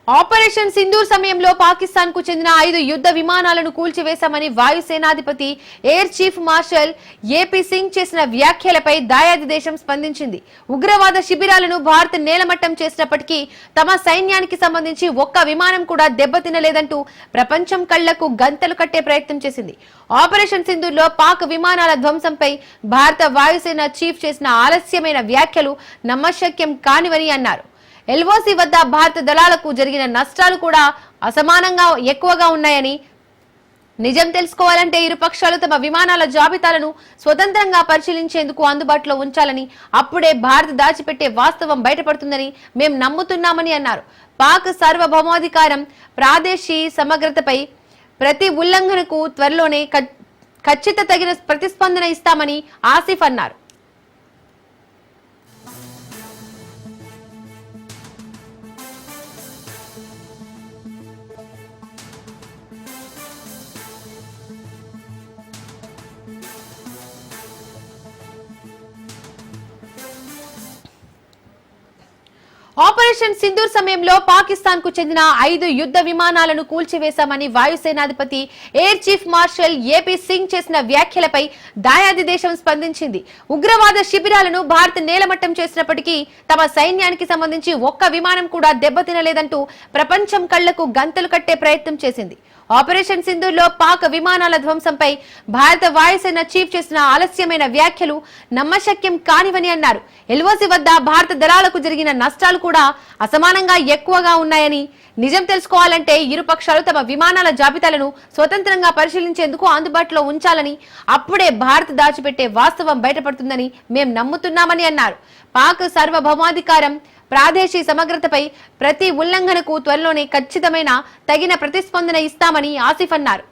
Operation Sindoor సమయంలో పాకిస్తాన్ కు చెందిన 5 యుద్ధ విమానాలను కూల్చివేశామని వాయుసేనాధిపతి ఎయిర్ చీఫ్ మార్షల్ ఏపీ సింగ్ చేసిన వ్యాఖ్యలపై దాయాది దేశం స్పందించింది. ఉగ్రవాద శిబిరాలను భారత్ నేలమట్టం చేసినప్పటికీ తమ సైన్యానికి సంబంధించి ఒక్క విమానం కూడా దెబ్బతినలేదంటూ ప్రపంచం కళ్లకు గంతలు కట్టే ప్రయత్నం చేసింది. ఆపరేషన్ సింధూర్లో పాక్ విమానాల ధ్వంసంపై భారత వాయుసేన చీఫ్ చేసిన ఆలస్యమైన వ్యాఖ్యలు నమ్మశక్యం కానివని అన్నారు. ఎల్ఓసి వద్ద భారత దళాలకు జరిగిన నష్టాలు కూడా అసమానంగా ఎక్కువగా ఉన్నాయని, నిజం తెలుసుకోవాలంటే ఇరు పక్షాలు తమ విమానాల జాబితాలను స్వతంత్రంగా పరిశీలించేందుకు అందుబాటులో ఉంచాలని, అప్పుడే భారత్ దాచిపెట్టే వాస్తవం బయటపడుతుందని మేం నమ్ముతున్నామని అన్నారు. పాక్ సార్వభౌమాధికారం, ప్రాదేశీయ సమగ్రతపై ప్రతి ఉల్లంఘనకు త్వరలోనే ఖచ్చిత తగిన ప్రతిస్పందన ఇస్తామని ఆసిఫ్ అన్నారు. ఆపరేషన్ సింధూర్ సమయంలో పాకిస్తాన్ కు చెందిన 5 యుద్ధ విమానాలను కూల్చివేశామని వాయుసేనాధిపతి ఎయిర్ చీఫ్ మార్షల్ ఏపీ సింగ్ చేసిన వ్యాఖ్యలపై దాయాది దేశం స్పందించింది. ఉగ్రవాద శిబిరాలను భారత్ నేలమట్టం చేసినప్పటికీ తమ సైన్యానికి సంబంధించి ఒక్క విమానం కూడా దెబ్బతినలేదంటూ ప్రపంచం కళ్లకు గంతలు కట్టే ప్రయత్నం చేసింది. ఆపరేషన్ సింధూర్లో పాక్ విమానాల ధ్వంసంపై భారత వాయుసేన చీఫ్ చేసిన ఆలస్యమైన వ్యాఖ్యలు నమ్మశక్యం కానివని అన్నారు. ఎల్ఓసి వద్ద భారత దళాలకు జరిగిన నష్టాలు కూడా అసమానంగా ఎక్కువగా ఉన్నాయని, నిజం తెలుసుకోవాలంటే ఇరు పక్షాలు తమ విమానాల జాబితాలను స్వతంత్రంగా పరిశీలించేందుకు అందుబాటులో ఉంచాలని, అప్పుడే భారత్ దాచిపెట్టే వాస్తవం బయటపడుతుందని మేం నమ్ముతున్నామని అన్నారు. పాక్ సార్వభౌమాధికారం, ప్రాదేశీయ సమగ్రతపై ప్రతి ఉల్లంఘనకు త్వరలోనే ఖచ్చితమైన తగిన ప్రతిస్పందన ఇస్తామని ఆసిఫ్ అన్నారు.